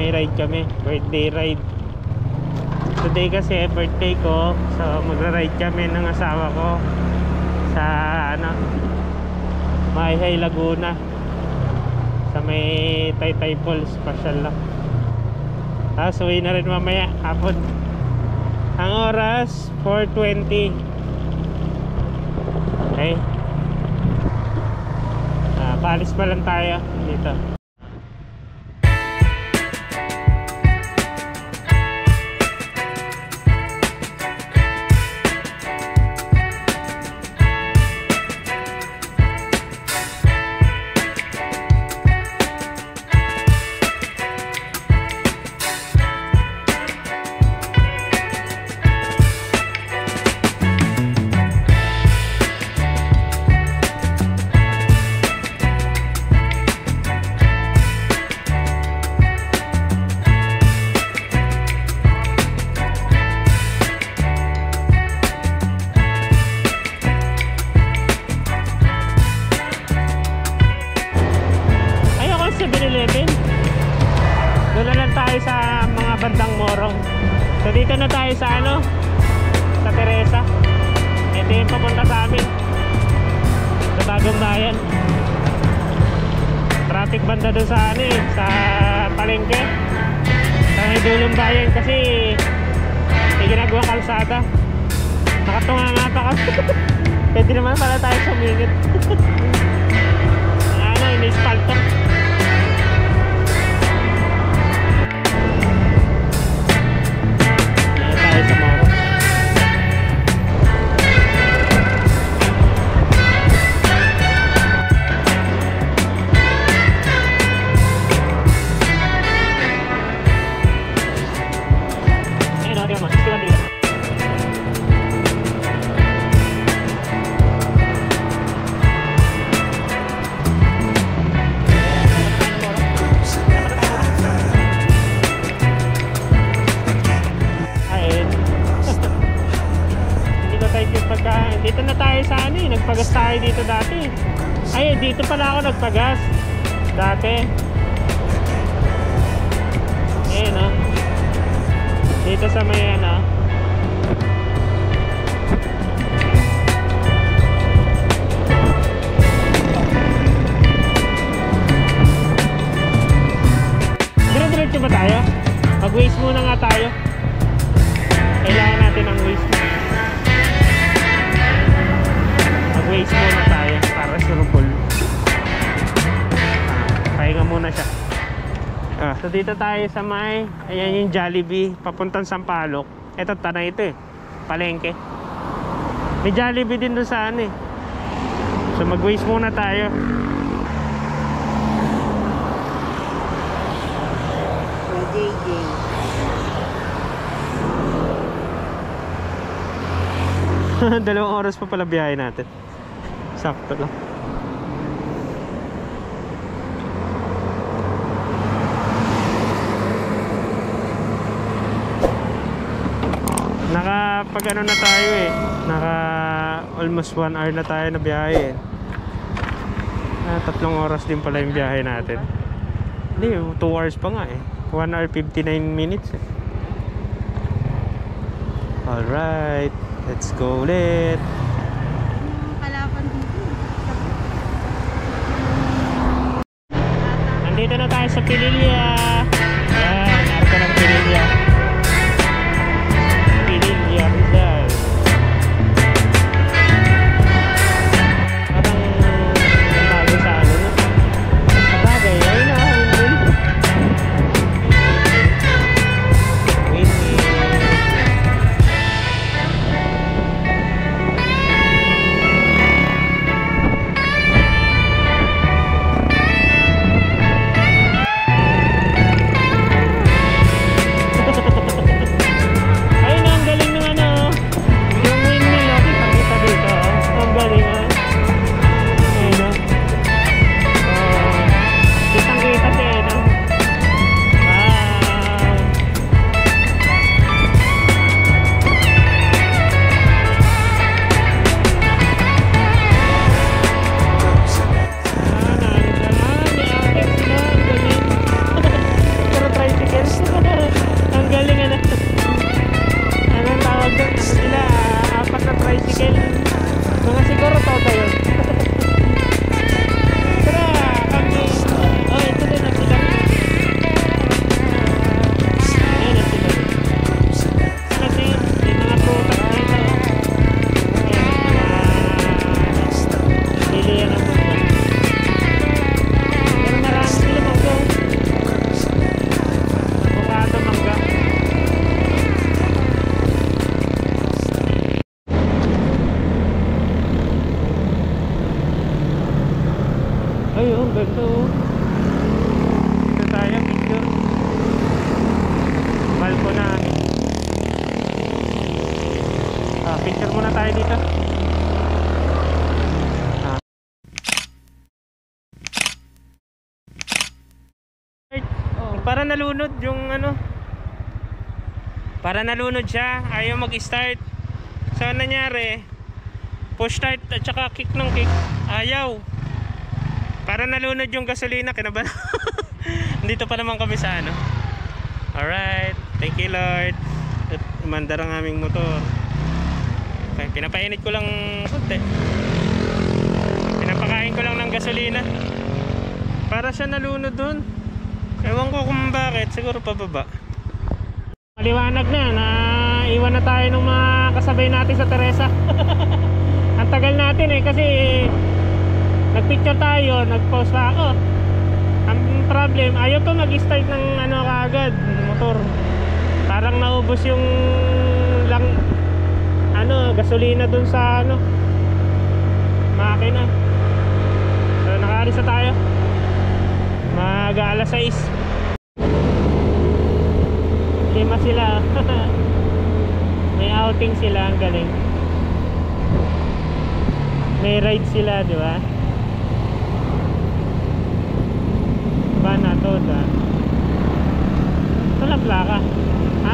may ride kami, birthday ride. Today kasi birthday ko, so magra-ride kami ng asawa ko sa ano, Maayhay, Laguna, sa may Taytay Falls, pasyal lang. Tapos uwi na rin mamaya hapon. Ang oras 4:20. Okay, paalis pa lang tayo dito. Doon na lang tayo sa mga bandang Morong. So dito na tayo sa ano, sa Teresa. Ito yung papunta sa amin, sa Bagong Bayan. Traffic banda doon sa ano eh, sa palengke, sa may Dulong Bayan kasi may ginagawa kalsada. Nakatunga nga pa kasi. Pwede naman pala tayo sumingit. Ano, in-espalto. Dito na tayo sa ano eh, nagpagas tayo dito dati. Ay, dito pala ako nagpagas dati. Ayan o, dito sa may ano, dire-diretso ba tayo? Mag-waste muna nga tayo. Kailangan natin ang waste. Mag-waste muna tayo para surubol. Pahinga muna siya. So dito tayo sa may, ayan yung Jollibee papuntang Sampaloc. Ito tanay ito eh, palengke. May Jollibee din doon sa ano eh. So mag-waste muna tayo. Dalawang oras pa pala biyahe natin. Sakto lang. Nakapag ano na tayo eh, naka almost 1 hour na tayo na biyahe eh. 3 oras din pala yung biyahe natin. Hindi, 2 hours pa nga eh, 1 hour 59 minutes eh. Alright, let's go ulit. Nandito na tayo sa Pililya. Ayan, arko ng Pililya. Pililya Rizal. Parang bago sa ano no? Sabagay, ayun na, windmill. para nalunod yung ano. Para nalunod siya, ayaw mag-start. So nangyari, push start at saka kick ng kick, ayaw. Para nalunod yung gasolina, kinabahan. Dito pa naman kami sa ano. Alright, thank you Lord. At umandar ang aming motor. Okay, pinapainit ko lang konti. Pinapakain ko lang ng gasolina para siya nalunod dun. Ewan ko kung bakit, siguro pababa. Maliwanag na, iwan na tayo ng mga kasabay natin sa Teresa. Ang tagal natin kasi nagpicture tayo, nagpost pa ako. Ang problem, ayaw pa mag-start ng ano kaagad, motor. Parang naubos yung gasolina dun sa makina. So nakaalis na tayo. Mag-alas 6. 5 sila. May outing sila, ang galing. May ride sila, di ba? Na to, ito lang plaka.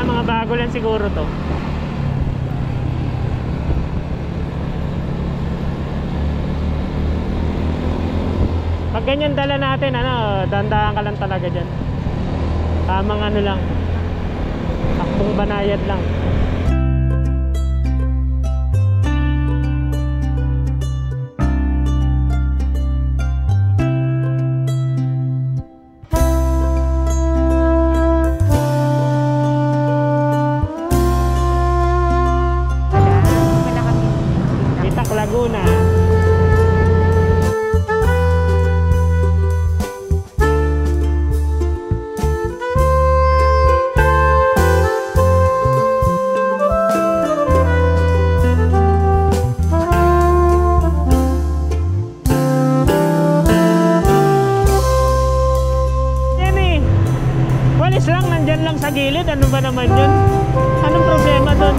Mga bago lang siguro to. Pag ganyan dala natin, dandahan ka lang talaga dyan. Tamang lang, takbong banayad lang. Laguna. Yan walis lang, nandyan lang sa gilid. Ano ba naman yun? Anong problema doon?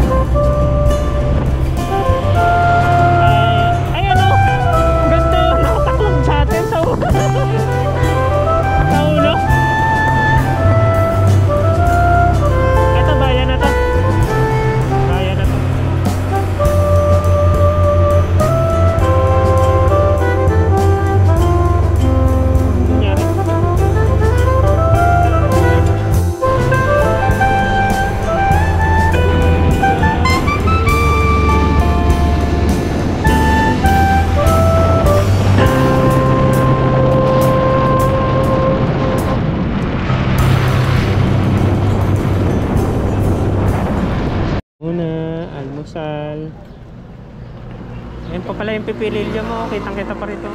Almusal. Ayan pa pala yung pipililyo mo. Kitang kita pa rito.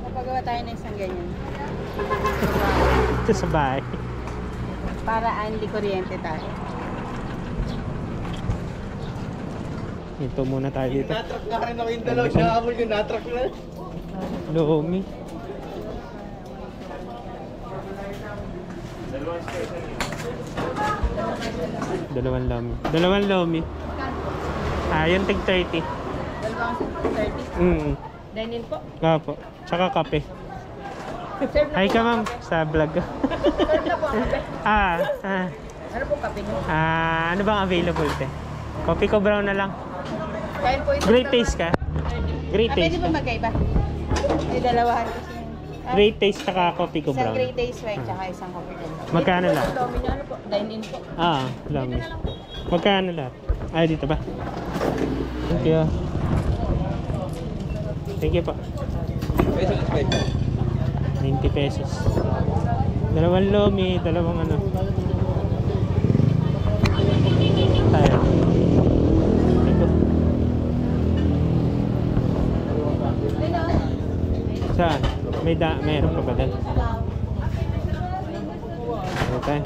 Napagawa tayo ng isang ganyan. Ito sa bahay. Para anli kuryente tayo. Ito muna tayo dito. Natrack na rin ako yung dalaw. Siya ako yung natrack na. Lomi. Dalawang lomi. Yung tig 30. Dalawang 30? Dinin po? Kapo. Tsaka kape. Hi ka ma'am sa vlog. Serve na po ang kape. Ano po kape niyo? Ano bang available te? Coffee ko brown na lang. Kain po ito. Great taste ka? Great taste pwede ka? ba magkaiba? May dalawahan kasi. Great taste tsaka coffee ko Isang brown. great taste white tsaka isang coffee brown. Magkano Ito po lahat? yung lomi niyo. Ano po? Dine-in po. Lomi. Magkano lahat? Dito ba? Thank you. Thank you po. 90 pesos. Dalawang lomi, dalawang tayo. Ito. Saan? Mayroon pa ba dyan? Okay.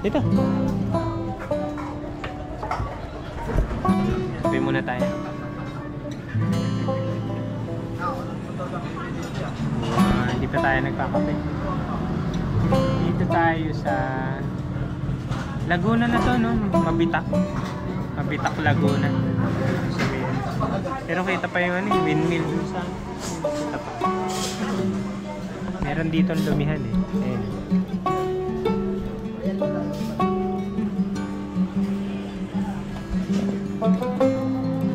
Dito. Kape muna tayo. Hindi pa tayo nagkakape. Dito tayo sa Laguna na to, no? Mabitak Laguna. Sabihin. Pero kita pa yung ano, yung windmill dun sa ano. Kita pa. Meron dito ang lumihan eh. Ayan.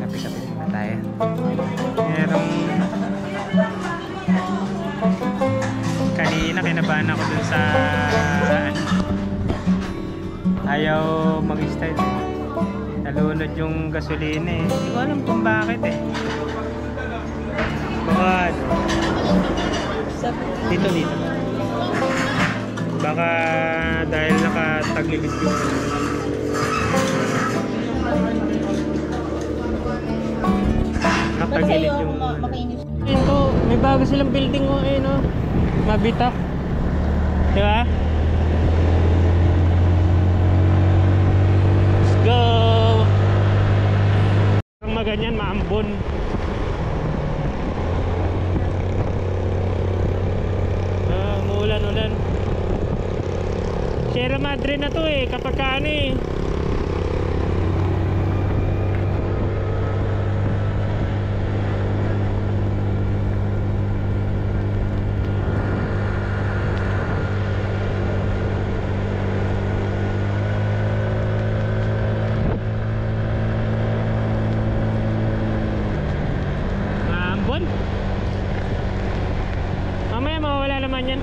Kapit-kapit muna tayo. Merong kanina kinabahan ako dun sa ayaw mag-start eh. Nalunod yung gasolina eh. Hindi ko alam kung bakit eh. Baka dito. Baka dahil nakataglimit yung nakatagilid yung ito, may bago silang building mo eh no. Mabitak. Diba? Let's go! Ang maganyan, maambon. Umuulan-ulan. Sierra Madre na to eh, kapag kaano eh. Mamaya mawawala naman yan.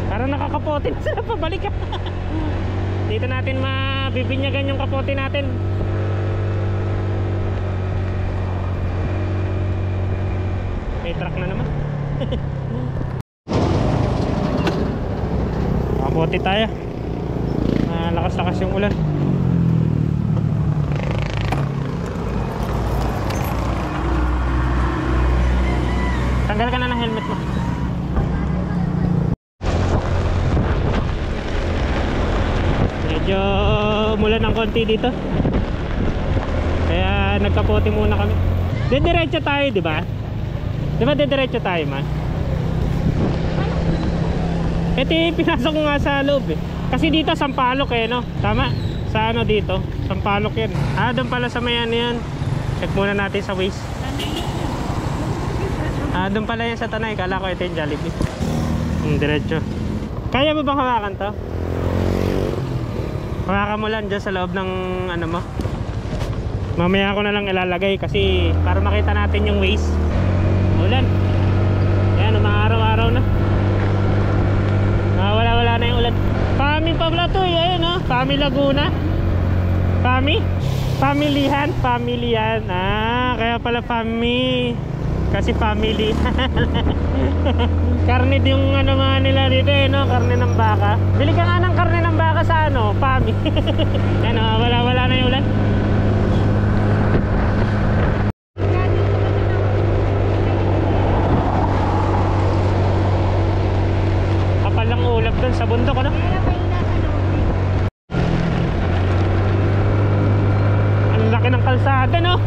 Parang nakakapote na sila pabalik. Dito natin mabibinyagan yung kapote natin. May truck na naman. Kapote tayo. Lakas-lakas yung ulan. Tanggal ka na ng helmet mo. Medyo mulan ng konti dito. Kaya nagkapote muna kami. Diretso tayo, di ba? Di ba diretso tayo, man? Ito yung pinasok ko nga sa loob eh. Kasi dito Sampaloc eh, no? Tama? Sa ano dito? Sampaloc yan. Doon pala sa may ano yan. Check muna natin sa Waze. Doon pala yan sa Tanay. Kala ko ito yung Jollibee. Diretso. Kaya mo bang hawakan to? Hawakan mo lang dyan sa loob ng ano mo. Mamaya ko na lang ilalagay kasi para makita natin yung Waze. Ulan. Ayan, umaaraw-araw na. Wala na yung ulan. Pami pabla to eh. Ayan o. Pami Laguna. Pami? Pamilihan. Kaya pala Pami. Kasi family. Karne yung ano nga nila dito eh, no? Karne ng baka. Bili ka nga ng karne ng baka sa ano, Pami. Ano, wala na yung ulan. Kapal lang ulap dun sa bundok, ano? Ang laki ng kalsada, no?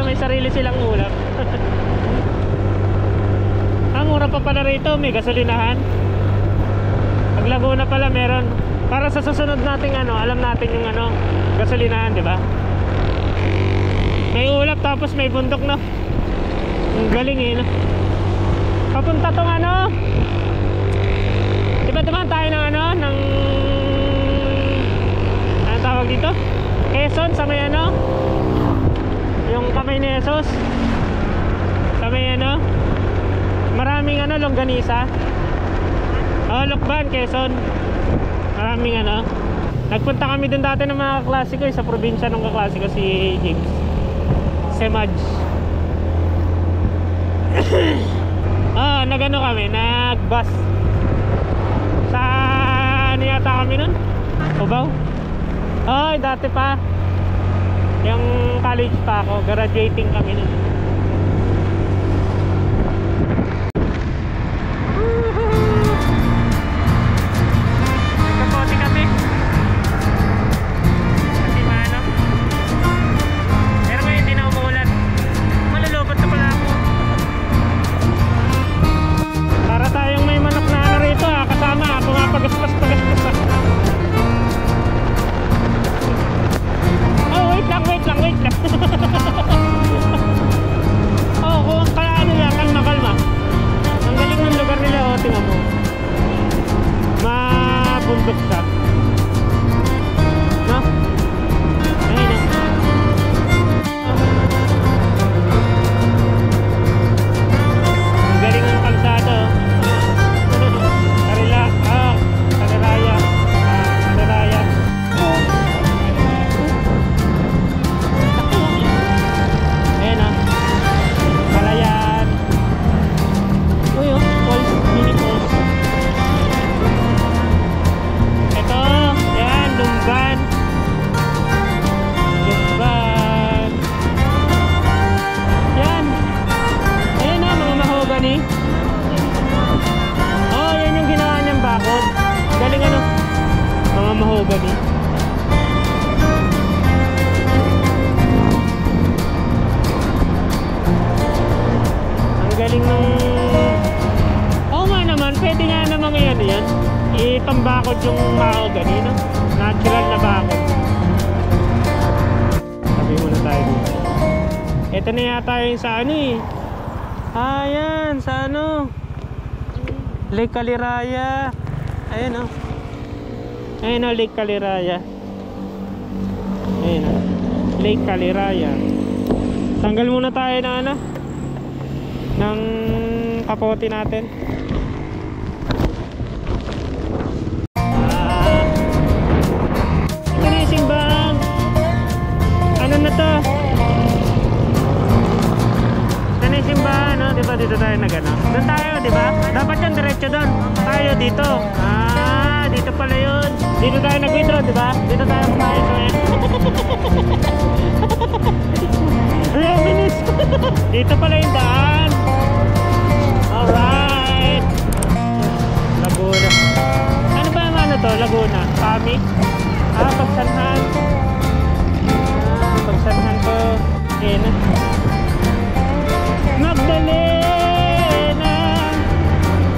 May sarili silang ulap. Ang mura pa pala rito, may gasolinahan. Pag Laguna pala meron. Para sa susunod nating ano, alam natin yung ano, gasolinahan, di ba? May ulap tapos may bundok, no? Ang galing eh, no? Papunta tong ano, diba naman tayo ng ano, ng anong tawag dito? Quezon sa may ano, yung kamay ni Jesus. Kamay ano, maraming ano, longganisa. Lukban, Quezon. Maraming ano. Nagpunta kami dun dati ng mga kaklase ko sa probinsya ng kaklase ko si James Semaj. Nagano kami, nagbus. Sa ano yata kami nun? Cubao? Dati pa. Yung college pa ako, graduating kami nun. Nagkapote kami. Kasi maano. Pero ngayon hindi na umuulan. Malulupot na pala ako. Para tayong may manok na ano rito kasama, pumapagaspas-pagaspas. halutang bakod yung mahogany, no? Natural na bakod. Sabi muna tayo dito. Ito na yata yung sa ano eh. Ayan, sa ano? Lake Caliraya. Ayan o. Ayan o, Lake Caliraya. Ayan o. Lake Caliraya. Tanggal muna tayo na ano? Ng kapote natin. Ito na yung simbahan. Ano na to? Ito na yung simbahan, no? Diba dito tayo nag-ano? Doon tayo, diba? Dapat yan diretso doon. Tayo dito. Ah, dito pala yun. Dito tayo nag-withdraw, diba? Dito tayo kumain ko eh. Ayan, binis. Dito pala yung daan. Alright. Laguna. Ano ba yung ano to? Laguna? Kami? Ah, Pagsanhan. Ah, Pagsanhan ko. Ayan. Magdalena.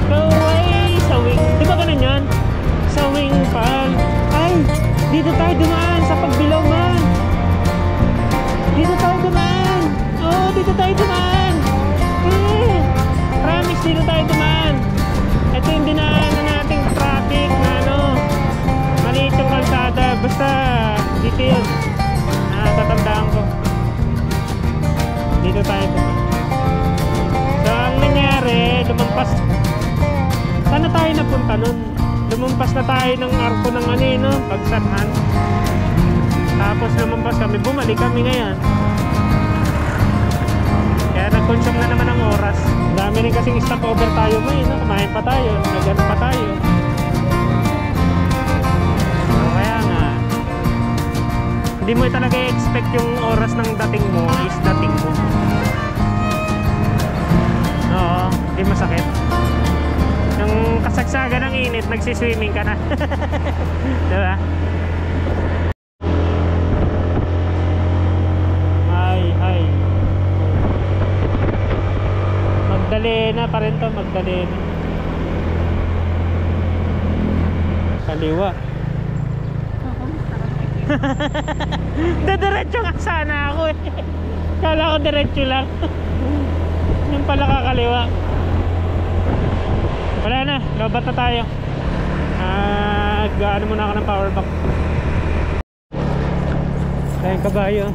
Kaway sa wing. Di ba ganun yun? Sa wing pan. Ay, dito tayo dumaan sa Pagbilongan. Dito tayo dumaan. Oh, dito tayo dumaan. Promise, dito tayo dumaan. Ito yung dinaanan nating traffic na ano, maliit yung kalsada. Basta dito yun. Tatandaan ko. Dito tayo dumaan. So ang nangyari, lumampas. Saan na tayo napunta nun? Lumampas na tayo ng arko ng ano eh, no? Pagsanhan. Tapos lumampas kami, bumalik kami ngayon. Kaya nag-consume na naman ang oras. Dami rin kasing stopover tayo ngayon, no? Kumain pa tayo, nag-ano pa tayo. So, kaya nga, hindi mo talaga i-expect yung oras ng dating mo is dating mo. Oo, hindi masakit. Yung kasagsagan ng init, nagsiswimming ka na. Diba? Ay. Magdalena pa rin to, Magdalena. Kaliwa. Diretso nga sana ako eh. Kala ko diretso lang. Yung pala kakaliwa. Wala na, lobat na tayo. Gaano muna ako ng power bank. Tayong kabayo.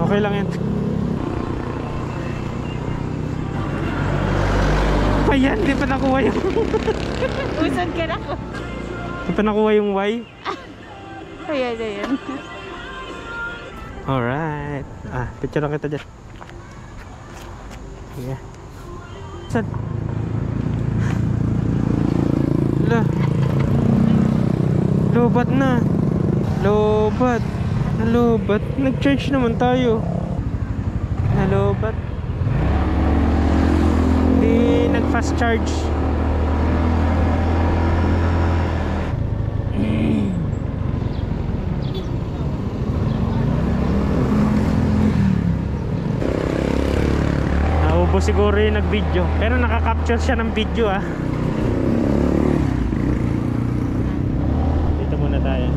Okay lang yan. Ayan, di pa nakuha yung Usad ka na ko. Di pa nakuha yung Y. Ayan. Alright. Picture lang kita dyan. Yeah. Saan? Wala. Lobat na. Lobat. Nalobat. Nag-charge naman tayo. Nalobat. Hindi nag-fast charge. Naubos siguro yung nag-video. Pero nakaka-capture siya ng video Dito muna tayo.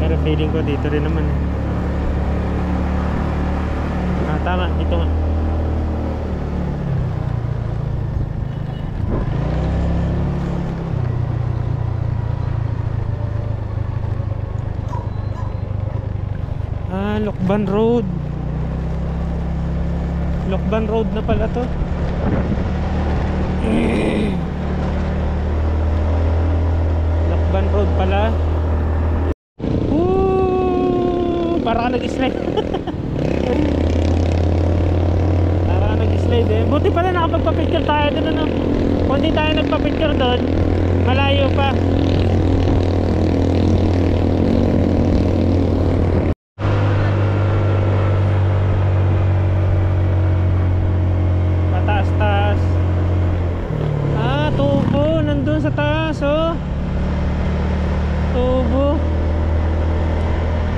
Pero feeling ko dito rin naman tama, dito nga. Lokban Road. Lokban Road na pala to. Lokban Road pala. Para ka nag-slide. Para ka nag-slide Buti pala nakapagpa-picture tayo doon Kung di tayo nagpa-picture doon, malayo pa. Pataas-taas. Tubo. Nandun sa taas Tubo.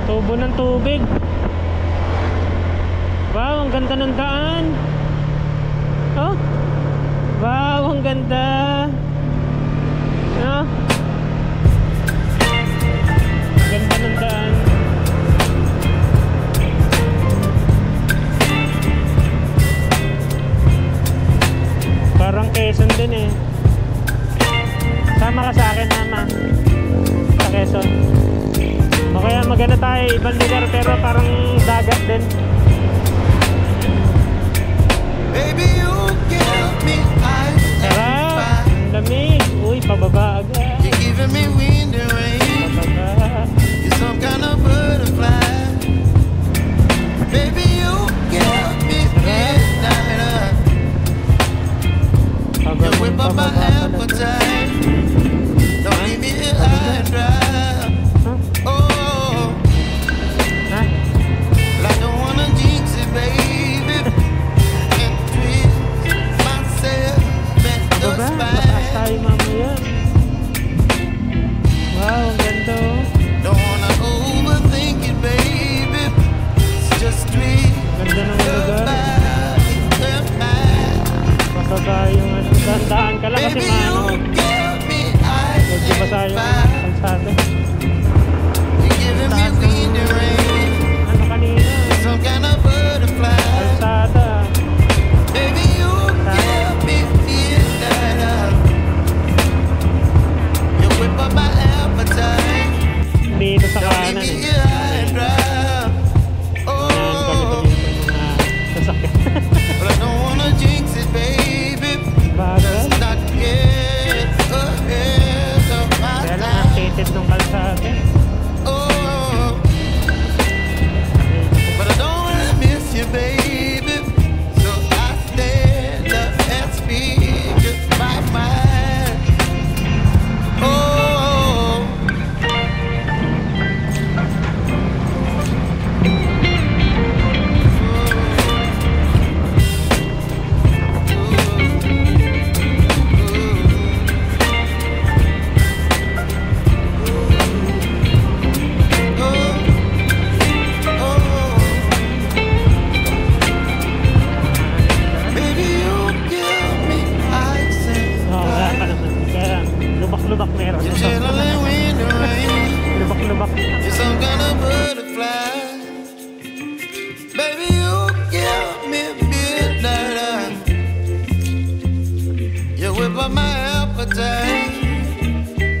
Tubo ng tubig. Wow, ang ganda ng daan. Wow, ang ganda. Ang ganda ng daan. Parang Quezon din Sama ka sa akin, mama. Sa Quezon. O kaya maganda tayo ibang lugar pero parang dagat din. Baby, you give me ice and Sarap! Ang lamig! Uy, pababa agad. you're giving me wind and rain. Pababa. You're some kind of butterfly. Baby, you give me midnight. You whip up my appetite. Don't leave me here high and dry. Oh, I don't wanna jinx it, baby. And twist myself back the Mataas tayo spine. mamaya. Wow, ang ganda Don't wanna overthink it, baby. It's just twist Ganda ng your lugar. body and mine. Pababa yung Dahan ka lang kasi Baby, you give me ice medyo basa and yung fire. kalsada. You're giving me wind and rain. Kanina? Some kind of butterfly. Kalsada. Baby, you give me midnight. You whip up my appetite. Dito sa Don't leave kanan me here high and dry. Oh, sasakyan. but I don't wanna jinx it, baby. Bagal. Let's not get ahead of my Kaya lang ang time. shaded ng kalsada. Oh, but I don't wanna miss you, baby. So I stand up and speak just my mind. Oh, baby, you give me ice and Wala ka naman. Kaya lubak-lubak meron. you're channeling wind and rain. Lubak-lubak. You're some kind of butterfly. Baby, you give me midnight. You whip up my appetite.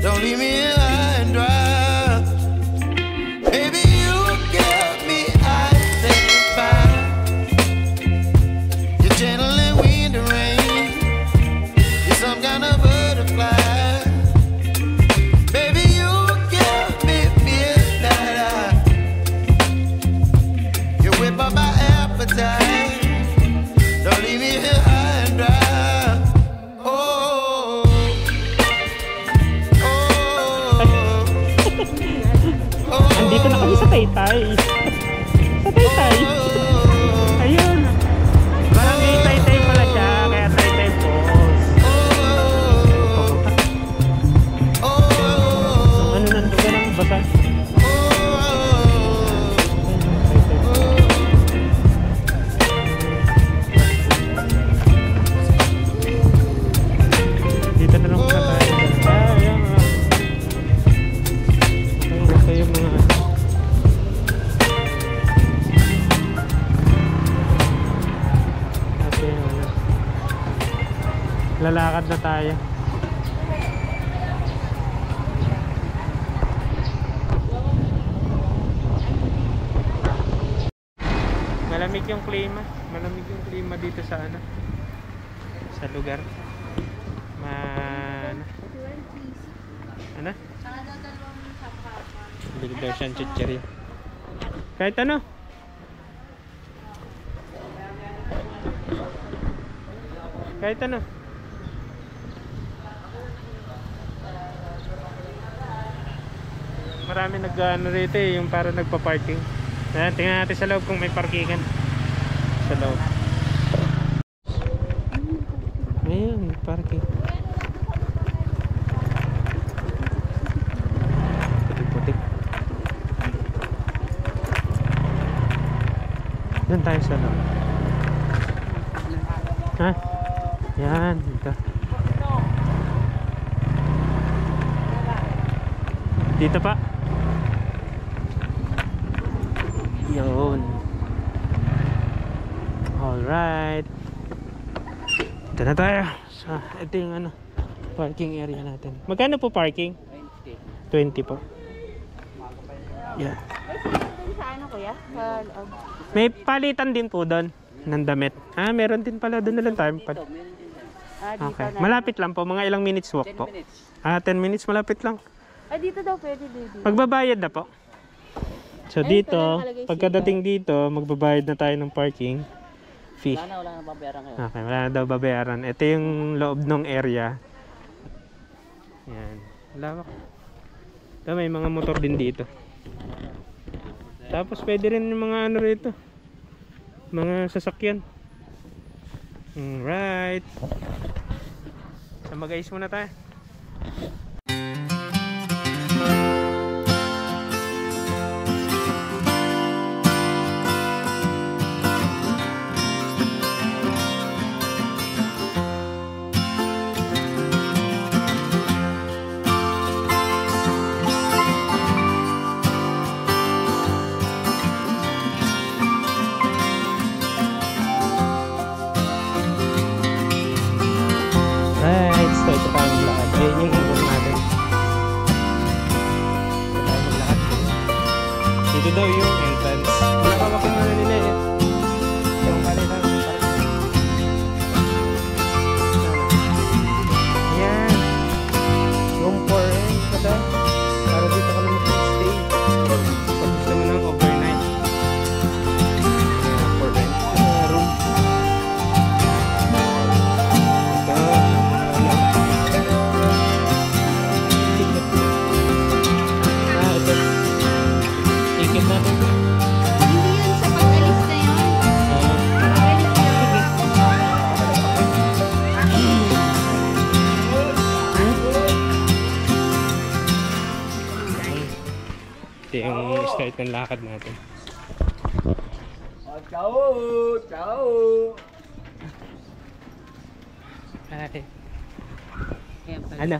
Don't leave me here high and dry. Baby, you give me ice and fire. You're channeling wind and rain. You're some kind of butterfly. Taytay. Sa Taytay. Ayun. Barangay Taytay pala siya, kaya Taytay Falls. Ano nandun ka ng basa? Dito na lang pala tayo. Ayan. Ito yung mga lalakad na tayo. Malamig yung klima. Malamig yung klima dito sa ano, sa lugar. Ano? Bili daw siyang chichirya. Kahit ano. Kahit ano. Marami nag-ano rito eh, yung para nagpa-parking. Ayan, tingnan natin sa loob kung may parkingan. Sa loob. Ayun, parking. Putik-putik. Doon tayo sa loob. Ha? Yan, dito. Dito pa. Yun. Alright. Dito na tayo. So, ito yung ano, parking area natin. Magkano po parking? 20 po. Yeah. Sa ano kuya? Sa loob. May palitan din po doon ng damit. Ah, meron din pala. Doon na lang tayo. Dito Okay. na. Malapit lang po. Mga ilang minutes walk po. 10 minutes. Malapit lang. Ay, dito daw pwede dito. Magbabayad na po. So Ay, dito, pala nakalagay pagkadating dito, magbabayad na tayo ng parking fee. Wala na babayaran kayo. Okay, wala na daw babayaran. Ito yung loob ng area. Yan. Lawak. Ito, may mga motor din dito. Tapos pwede rin yung mga ano rito. Mga sasakyan. Alright. So mag-ayos muna tayo. Right, so ito tayo maglakad. Ayun yung ulo natin. Ito tayo maglakad. Dito daw yung entrance. Nakakapin na nila eh. Yung palitan. Ayan. Room 4 ito daw. Para dito ka na mag-stay. Pag gusto mo ng overnight. For rent. Room. Ticket natin. Hindi yun sa pag-alis na yun. Ito yung start ng lakad natin. Ciao! Ciao! Hi. Ayan pala. Ano?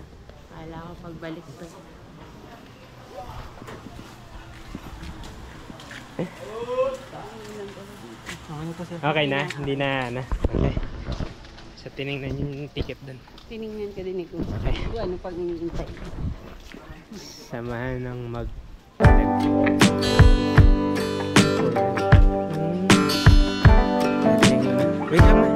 Kala ko pagbalik to. Okay na? Hindi na ano? Okay. So tinignan yung ticket dun. Tinignan ka din ikaw. Okay. Ano pag iniintay? Samahan ng mag... Wait lang na.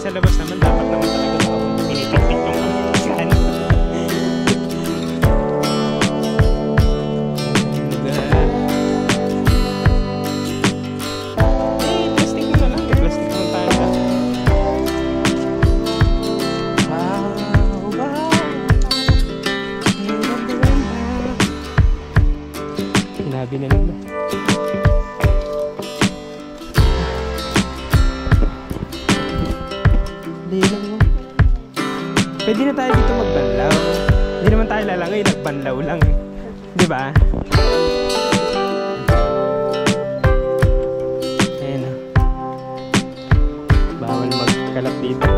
sa labas naman, dapat naman talaga ako pinipit-pit yung ano. Plastic mo na lang. Plastic mo tayo. Wow. Sinabi na nila. Hindi lang mo. Pwede na tayo dito magbanlaw. Hindi naman tayo lalangay, nagbanlaw lang. Di ba? Ayan na. Bawal magkalat dito.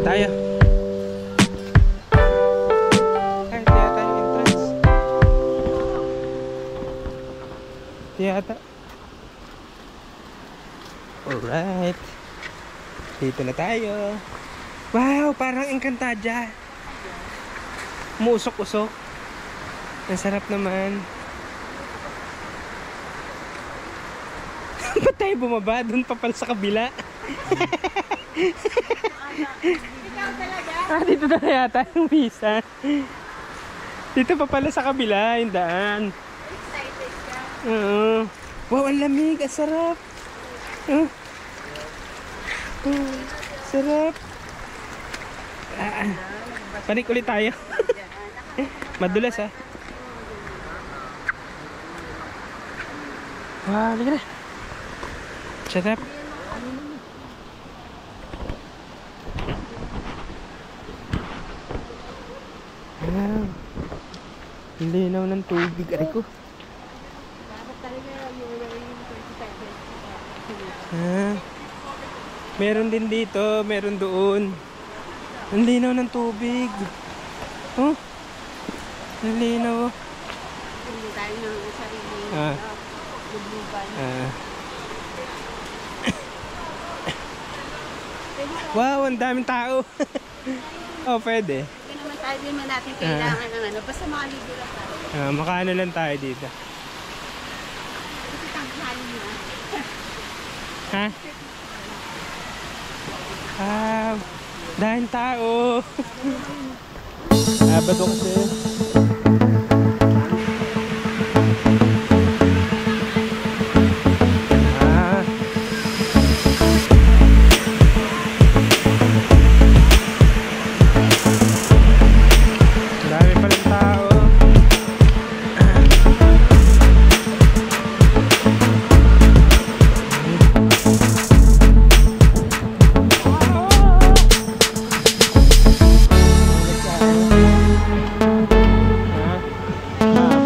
Tayo. Ay, di yata yung entrance. Di yata. Alright. Dito na tayo. Wow, parang Encantadia. Muusok-usok. Ang sarap naman. Ba't tayo bumaba? Doon pa pala sa kabila. Ah, dito na yata yung visa. Dito pa pala sa kabila yung daan. Excited ka? Oo. Wow, ang lamig. Ang sarap. Sarap. Panik ulit tayo. Madulas ah. Wow, liga na. Sarap. Wow. Ang linaw ng tubig. Aray ko. Dapat talaga yung 27. Ah, meron din dito, meron doon. Ang linaw ng tubig. Oh, ang linaw. Hindi tayo ng sarili. Lubluban. Wow, ang daming tao. Oh, pwede. Hindi naman tayo din man natin kailangan ng ano. Basta makaligo lang tayo. Makaano lang tayo dito. Kasi tanghali na. Ha? Dahil tao. Bato kasi. Dami palang tao.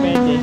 Pwede.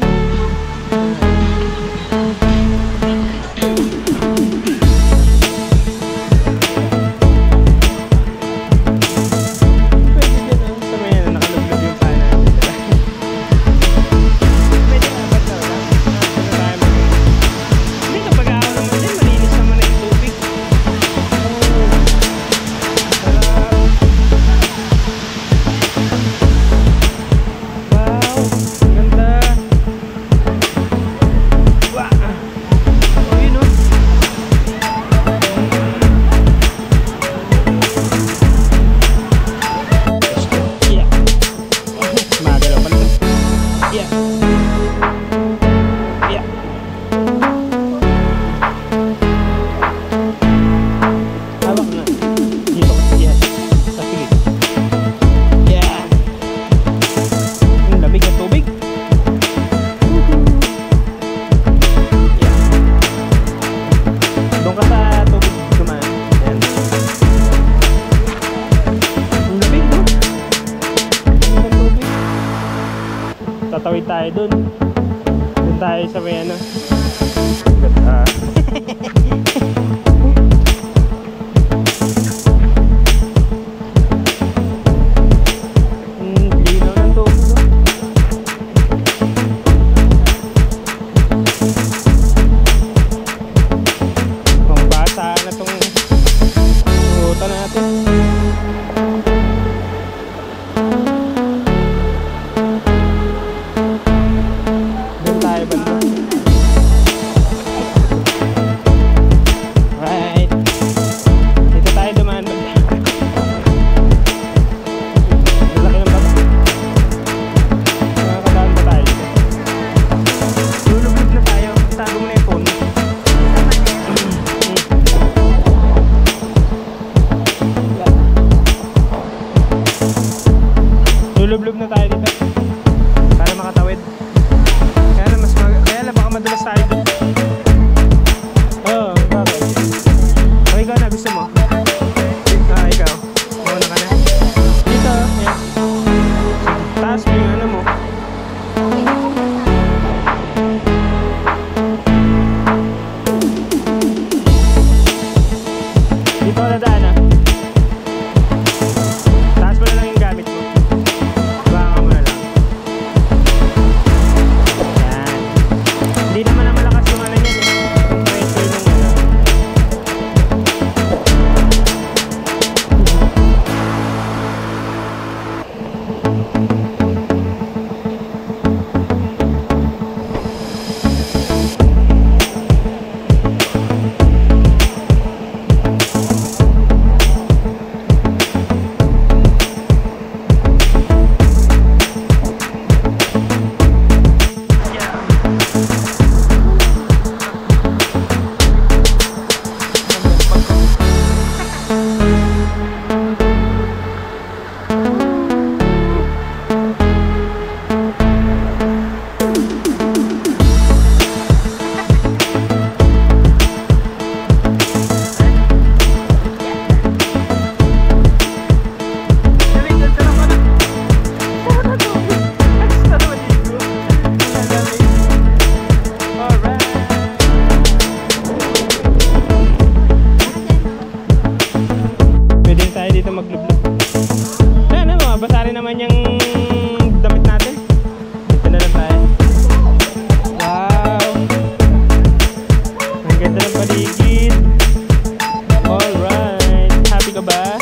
Tatawid tayo dun. Dun tayo sa may ano. Linaw ng tubig. Pang bata na tong ruta natin. Kit. Alright. Happy ka ba?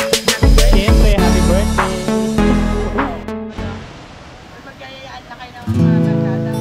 Siyempre, happy birthday. Magkayayaan na kayo ng mga barkada.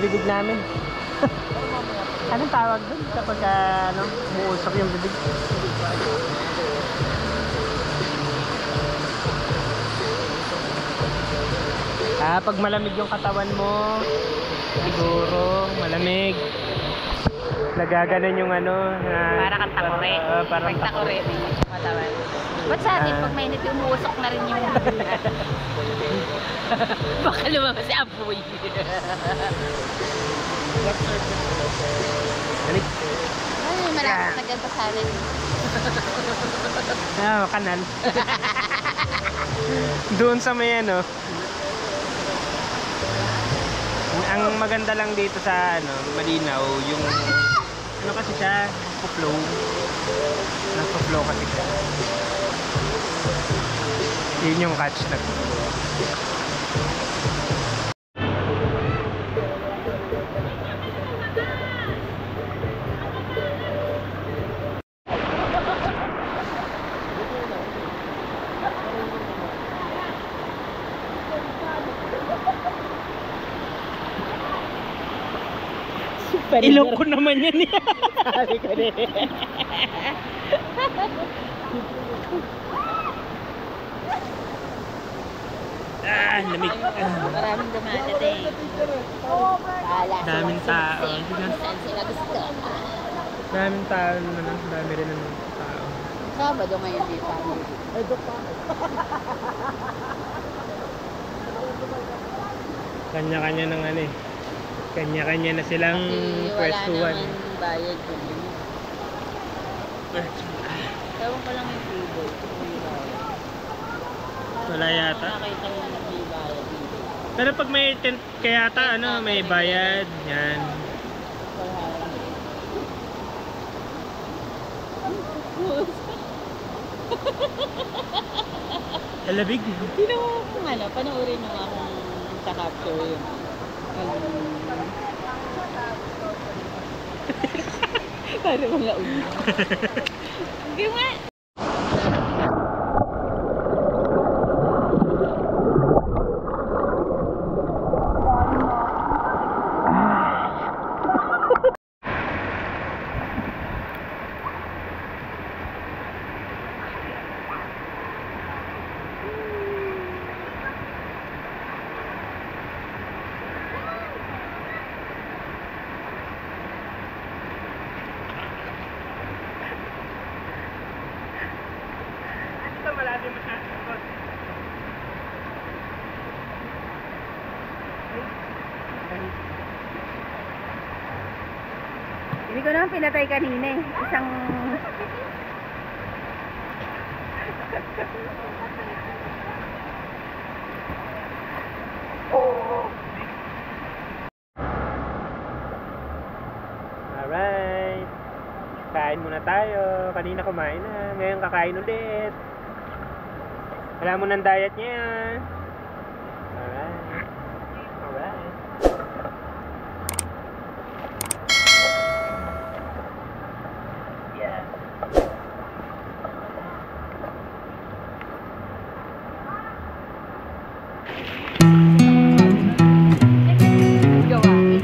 bibig namin. Anong tawag doon kapag ano, umuusok yung bibig? Pag malamig yung katawan mo, siguro malamig. Nagaganon yung ano, Para kang takore. Parang Pag takore din yung katawan. Ba't sa atin, pag mainit umuusok na rin yung baka lumabas si apoy. Ay, malapit na ganito sa atin. Kanan. Doon sa may ano. Ang maganda lang dito sa ano, Malinaw, yung ano kasi siya, nagpo-flow. Nagpo-flow kasi siya. Yun yung catch na. Ilok ko naman yan. Sabi ko din. Lamig. Maraming dumadating. Daming tao. Saan sila gusto? Daming tao naman. Dami rin ng tao. Sabado ngayon dito. Kanya-kanya ng ano eh. Kanya-kanya na silang pwestuhan. Wala naman bayad kung yun. Tawag ko lang yung table. Wala yata. Nakita mo na may bayad dito. Pero pag may tent kaya yata ano, may bayad. Yan. Alabig. Sino kung ano, panoorin nyo nga kung sa-capture yun. Para mga ulo. Hindi nga. Malalim masyadong. Hindi ko naman pinatay kanina eh. Isang... Alright. Kain muna tayo. Kanina kumain na. Ngayon kakain ulit. Wala mo ng diet niya. Alright. Alright. Yeah. gawain.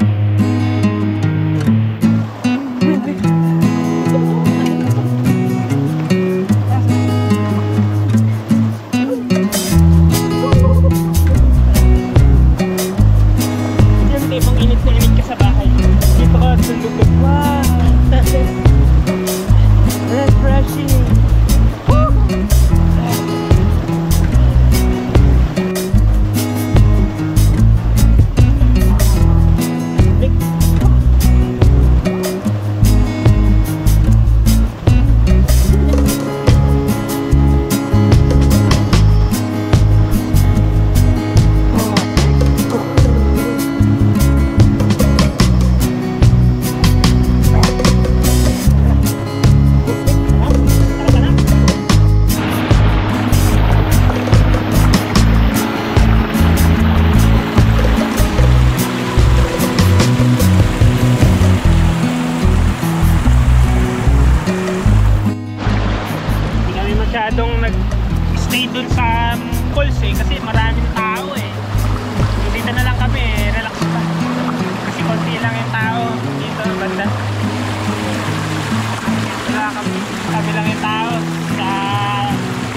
Kami lang yung tao. Sa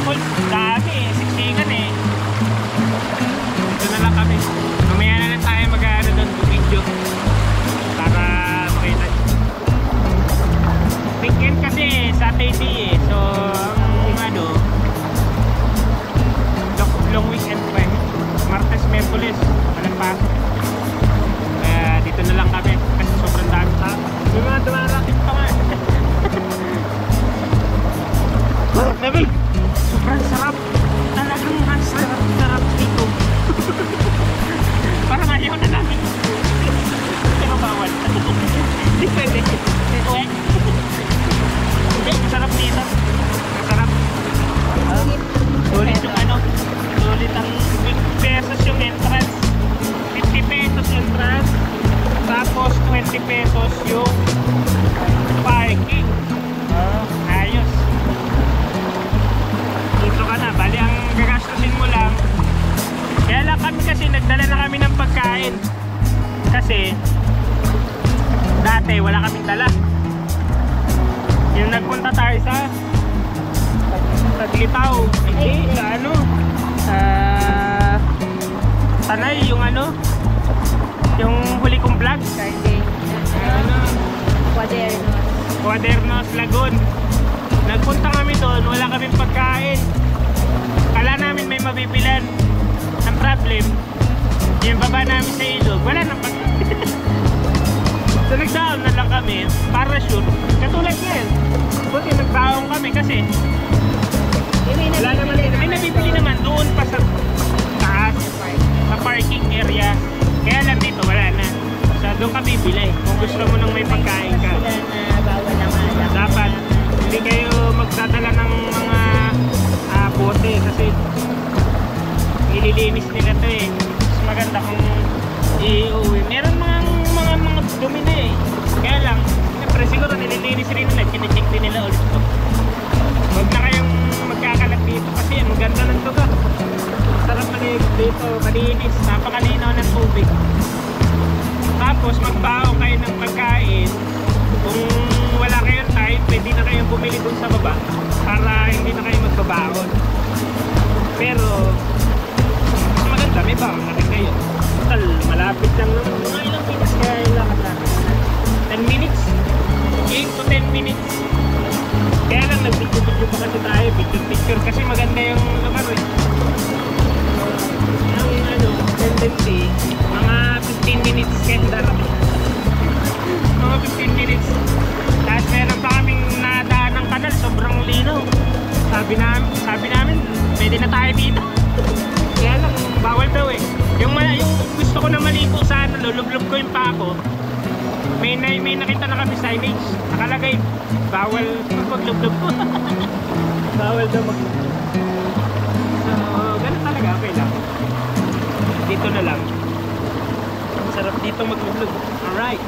full, dami eh. Siksikan eh. Dito na lang kami. Mamaya na lang tayo mag-ano doon, video. Para makita. Weekend kasi Saturday eh. So, ang ano, long weekend pa eh. Martes, Merkulis, walang pasok. Kaya dito na lang kami kasi sobrang dami tao. May mga dumarating pa nga. Level! Sobrang sarap! Talagang ang sarap dito. Parang ayaw na namin. Pero bawal. Hindi pwede. Hindi, sarap dito. Sarap. Sulit yung ano. Sulit ang 50 pesos yung entrance. 50 pesos entrance. Tapos 20 pesos yung parking. Ayos. Dito ka na. Bali ang gagastusin mo lang. Kaya lang kami kasi nagdala na kami ng pagkain. Kasi dati wala kaming dala. Yung nagpunta tayo sa Taglitaw. Hindi, sa ano? Tanay, yung ano? Yung huli kong vlog. Ano? Cuadernos, Lagoon. Nagpunta kami doon, wala kaming pagkain. Kala namin may mabibilan. Ang problem, yung baba namin sa ilog, wala nang pagkain. So nagdaon na lang kami, parachute. Katulad yan. Buti nagbaong kami kasi wala naman, may nabibili naman doon pa sa taas, sa parking area. Kaya lang dito, wala na. So doon ka bibili kung gusto mo nang may pagkain ka. Dapat hindi kayo magdadala ng mga bote kasi ililinis nila to eh. Mas maganda kung iuwi. Meron mga dumi na eh. Kaya lang, siyempre siguro nililinis rin nila, chinecheck din nila ulit to. Huwag na kayong magkakalat dito kasi ang ganda ng tuga. Sarap malinis dito, malinis, napakalinaw ng tubig. Tapos magbaon kayo ng pagkain. Kung wala kayong time, pwede na kayong bumili dun sa baba para hindi na kayo magbabaon. Pero mas maganda, may baon na rin kayo. Total, malapit lang ng mga ilang minutes kaya ilakad natin. 10 minutes? 8 to 10 minutes. Kaya lang nag-video pa kasi tayo, picture kasi maganda yung lugar eh. Ang ano, tendency, mga 15 minutes kaya darating. Mga 15 minutes. Tapos meron pa kaming nadaan ng kanal, sobrang linaw. Sabi namin, pwede na tayo dito. Kaya lang, bawal daw eh. Yung gusto ko na maligo sa ano, lulublob ko yung pako. May nakita na kami signage. Nakalagay, bawal maglublob ko. Bawal daw maglublob. So, ganun talaga, okay lang. Dito na lang. Sarap dito maglublob. Alright.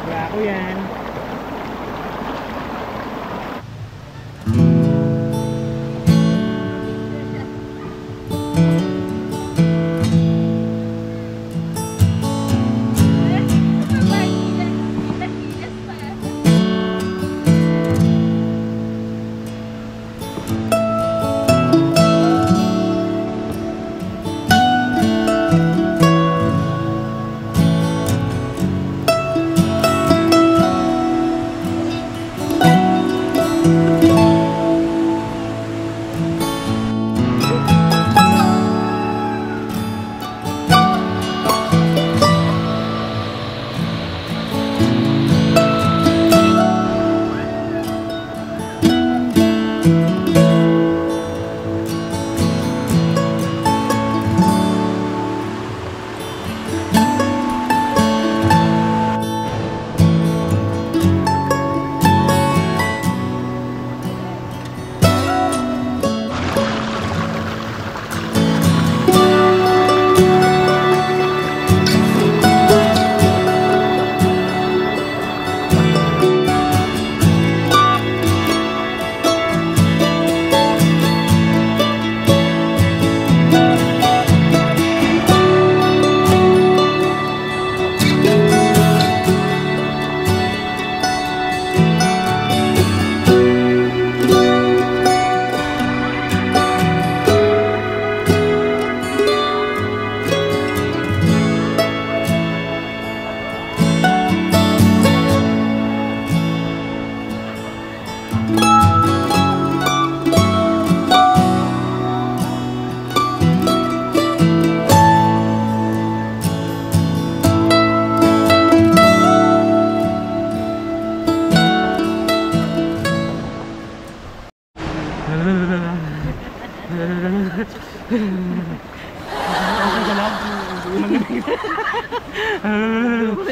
Wala ko yan.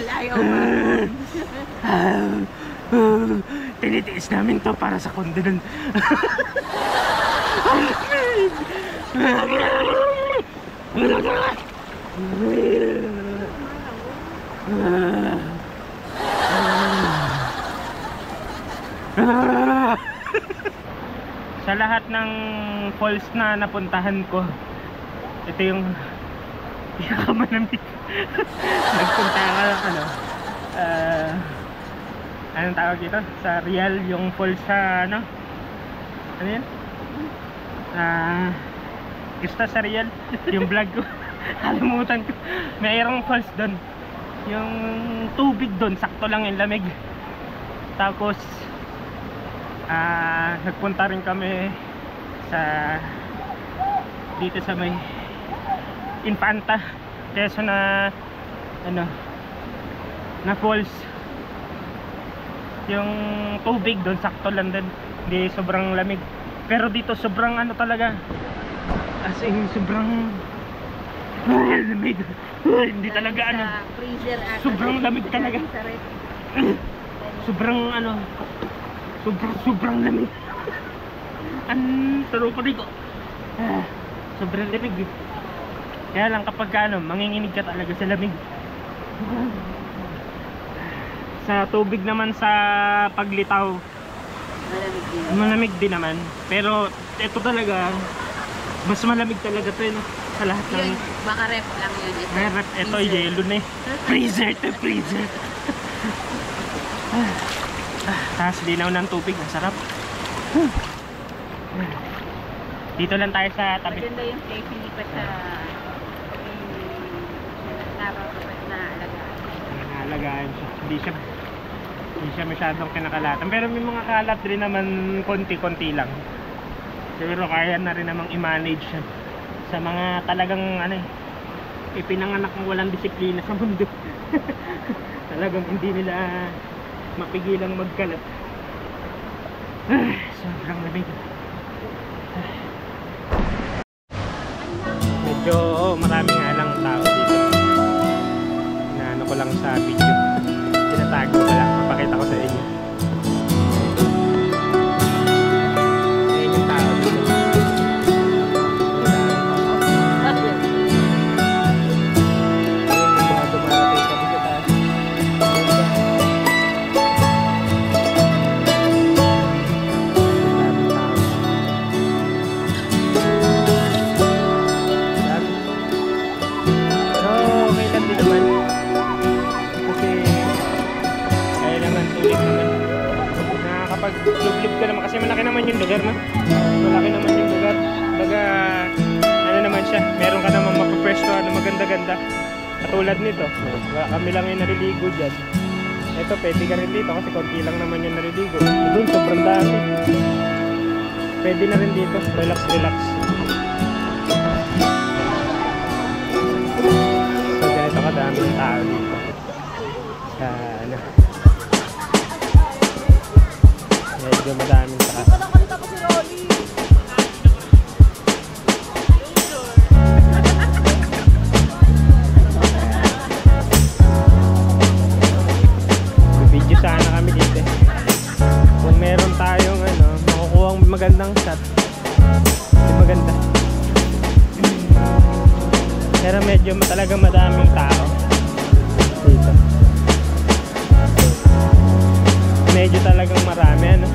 Ayaw ba? Tinitiis namin to para sa kondo nun. Sa lahat ng falls na napuntahan ko, ito yung pinakamanamig. Nagpunta ka ano, anong tawag dito? Sa Real, yung falls sa ano? Ano yun? Gusto sa Real, yung vlog ko. Kalimutan ko. Mayroong falls doon. Yung tubig doon, sakto lang yung lamig. Tapos nagpunta rin kami sa dito sa may Infanta, Quezon na ano na falls. Yung tubig doon sakto lang din, hindi sobrang lamig. Pero dito sobrang ano talaga, as in sobrang lamig. Hindi talaga ano, Freezer ata. sobrang lamig talaga. Sa ref. Sobrang ano, sobrang lamig. Taro ko dito. Sobrang lamig. Kaya lang kapag ano, manginginig ka talaga sa lamig. Sa tubig naman sa paglitaw, Malamig din. malamig din naman. Pero ito talaga, mas malamig talaga to, no? Sa lahat ng Yun, baka ref lang yun. ito yelo na eh. Freezer to freezer. Tapos linaw ng tubig, masarap. Dito lang tayo sa tabi. Maganda yung place, hindi pa siya Naalagaan siya. Hindi siya masyadong kinakalatan. Pero may mga kalat rin naman, konti-konti lang. Pero kaya na rin namang i-manage siya. Sa mga talagang ano eh, ipinanganak ng walang disiplina sa mundo. Talagang hindi nila mapigilang magkalat. Sobrang lamig. Medyo marami nga lang tao dito. Inaano ko lang sa video, tinatago ko lang, mapakita ko sa inyo. Ayan yung tao dito. Lublub ka naman kasi malaki naman yung lugar, no? Malaki naman yung lugar. Baga, ano naman siya, meron ka naman mapapwesto na maganda-ganda. Katulad nito, kami lang yung naliligo dyan. Ito, pwede ka rin dito kasi konti lang naman yung naliligo. Doon, sobrang dami. Pwede na rin dito, relax. So, ganito kadami yung tao dito. Sa, ano, medyo madaming tao. Video sana kami dito. Kung meron tayong ano, makukuha magandang shot. Hindi maganda. Pero medyo talagang madaming tao dito. Medyo talagang marami, ano.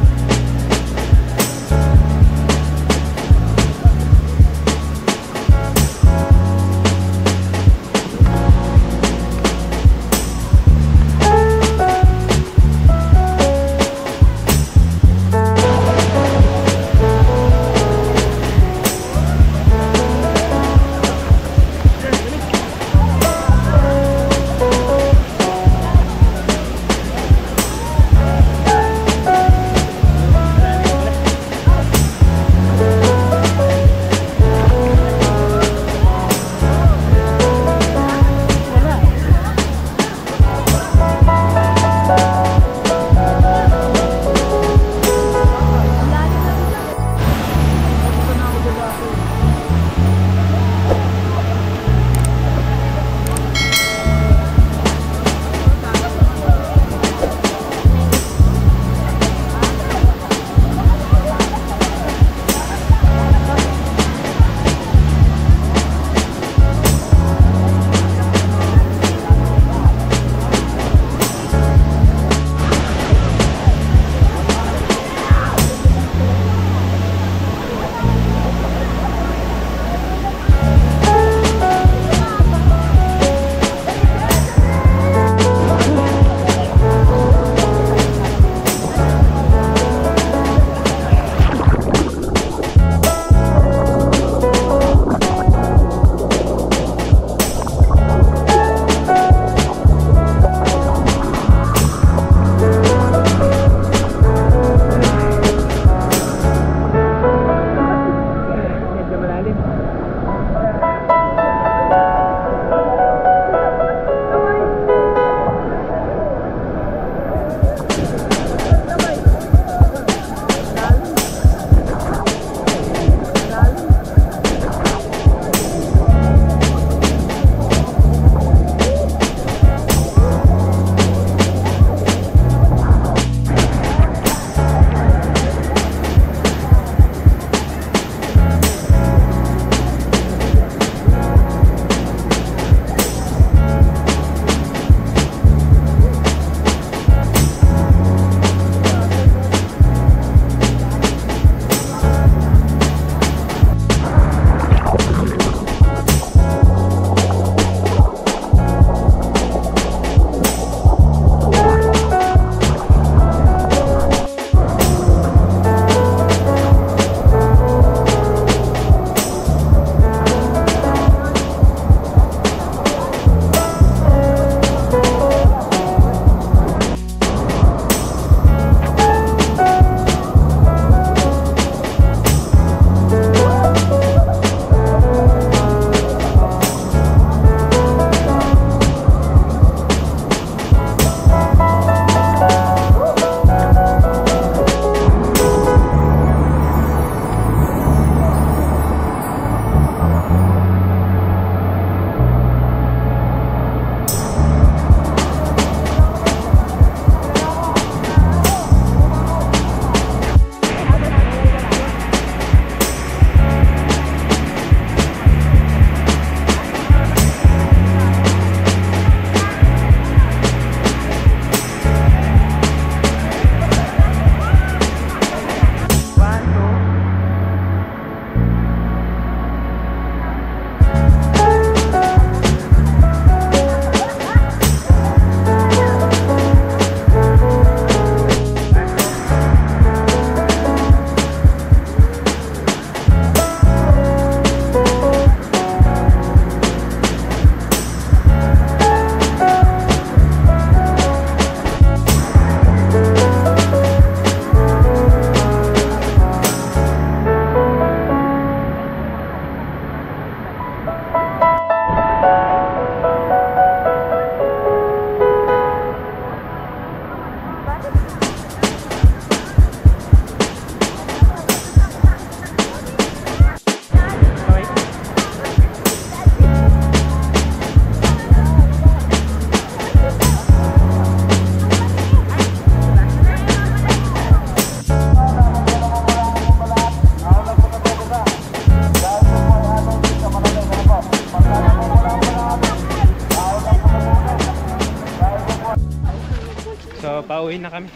pauwi na kami.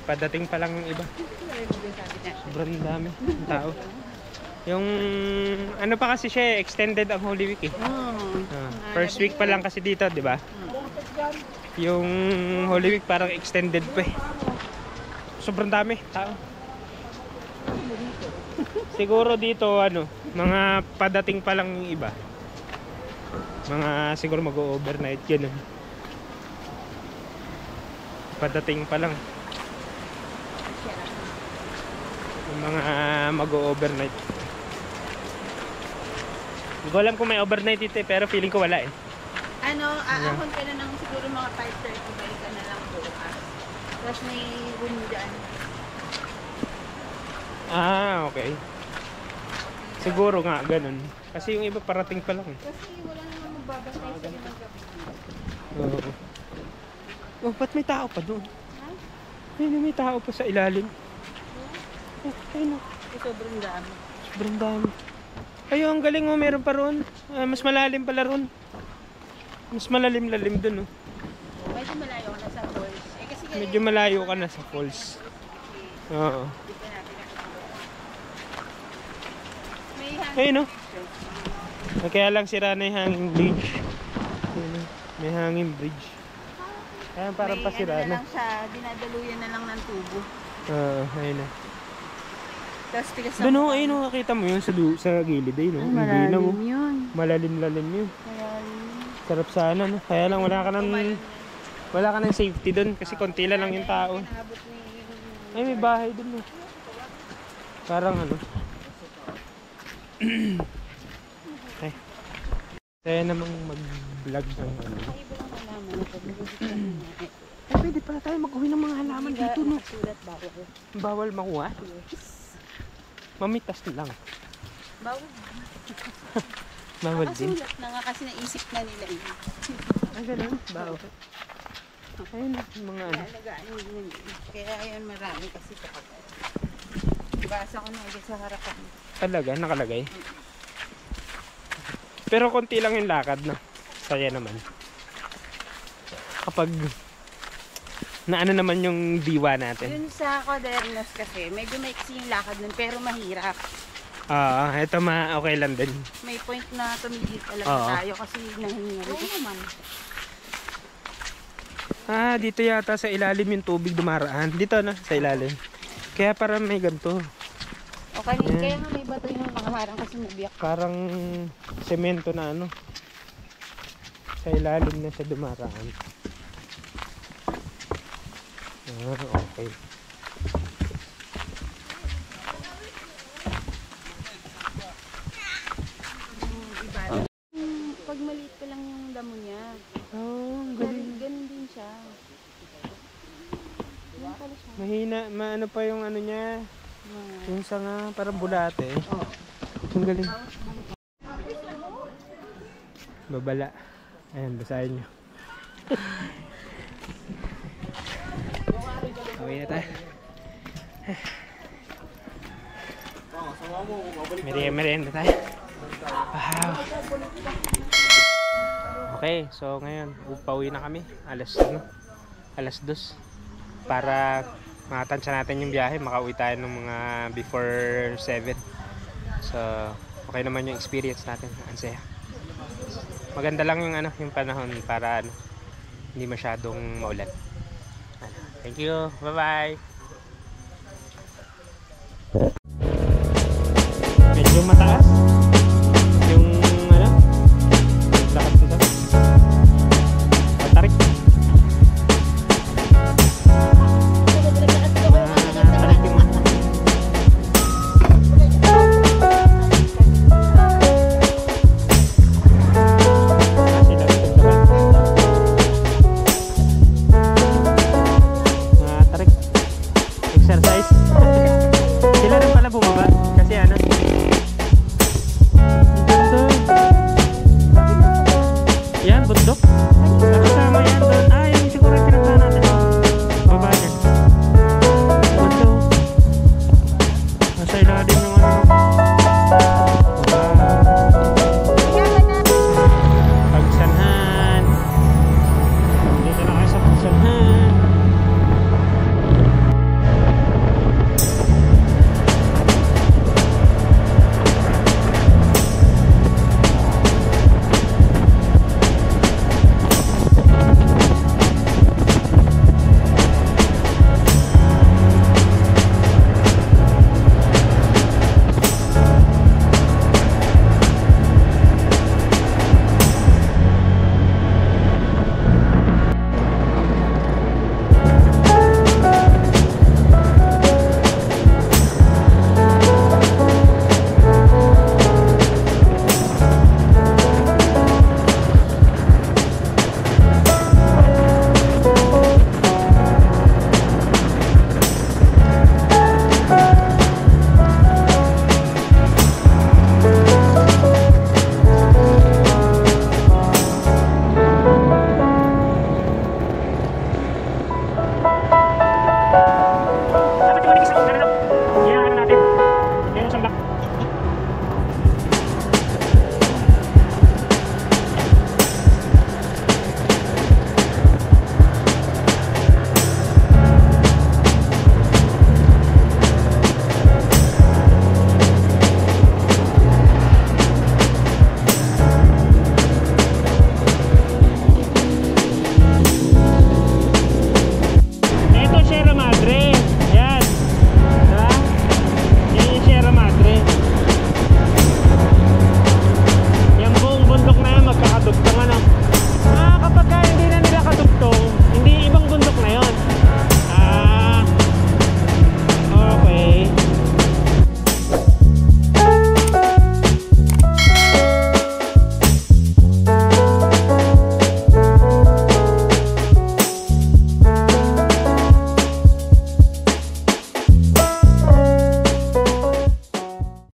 Padating pa lang yung iba. Sobrang dami ng tao. Yung ano pa kasi siya, extended ang Holy Week eh. First week pa lang kasi dito, di ba? Yung Holy Week parang extended pa eh. Sobrang dami tao. Siguro dito ano, mga padating pa lang yung iba. Mga siguro mag-overnight ganun. Padating pa lang. Yung mga mag-overnight. Hindi ko alam kung may overnight dito eh, pero feeling ko wala eh. Aahon ka na ng siguro mga 5:30, balik ka na lang bukas. Tapos may room dyan. Okay. Siguro nga, ganun. Kasi yung iba parating pa lang eh. Kasi wala naman magbabantay sa ng gabi. Oo. Oh, ba't may tao pa doon? Ayun, may tao pa sa ilalim. Ayun, Sobrang dami. sobrang dami. Ayun, ang galing oh, meron pa ron. Mas malalim pala ron. Mas malalim-lalim dun oh. Medyo malayo ka na sa falls. Kasi Medyo malayo ka na sa falls. Oo. may hangin. Ayun oh. Kaya lang sira na yung hanging bridge. Ayun, oh. May hanging bridge. Ayan, parang pasira na na. lang siya, dinadaluyan na lang ng tubo. Ayun na. Tapos tigas Doon oh, ayun oh, nakita mo yun sa gilid ayun oh. Hindi na oh. yun. Malalim-lalim yun. Malalim. Sarap sana no. Kaya lang wala ka ng safety doon kasi konti lang yung tao. Pinabot ni... Ay, may bahay doon oh. Parang ano. Ay. Kaya namang mag-vlog ng ano. Ay, pwede pala tayo mag-uwi ng mga halaman dito no. Sulat bawal. Bawal makuha. Mamitas lang. Bawal. Bawal din. Sulat na nga kasi naisip na nila yun. Ay, ganun. Bawal. Ayun yung mga ano. Alagaan yun. Kaya ayun marami kasi kapag basa ko na agad sa harapan. Talaga, nakalagay. Pero konti lang yung lakad na. Saya naman. Kapag naano naman yung diwa natin. Yun sa Quadernos kasi, medyo maiksi yung lakad nun pero mahirap. Ito okay lang din. May point na tumigil talaga Oo. tayo kasi nahinga rin naman. Dito yata sa ilalim yung tubig dumaraan. Dito na, sa ilalim. Kaya parang may ganito. O kanina, kaya nga may bato yung mga harang kasi nabiyak. Parang semento na ano. Sa ilalim na siya dumaraan. Okay. Pag maliit pa lang yung damo niya, Galing. ganun din siya. Yan pala siya. Mahina, ano pa yung ano niya. Yung sanga, parang bulate. Ang galing. Babala. Ayan, basahin nyo. Uwi na tayo. Merienda tayo. Wow. Okay, so ngayon pauwi na kami. Alas 2 para matansya natin yung biyahe. Makauwi tayo ng mga before 7. So okay naman yung experience natin. Ang saya. Maganda lang yung yung panahon para hindi masyadong maulan. Thank you. Bye-bye. Medyo mataas.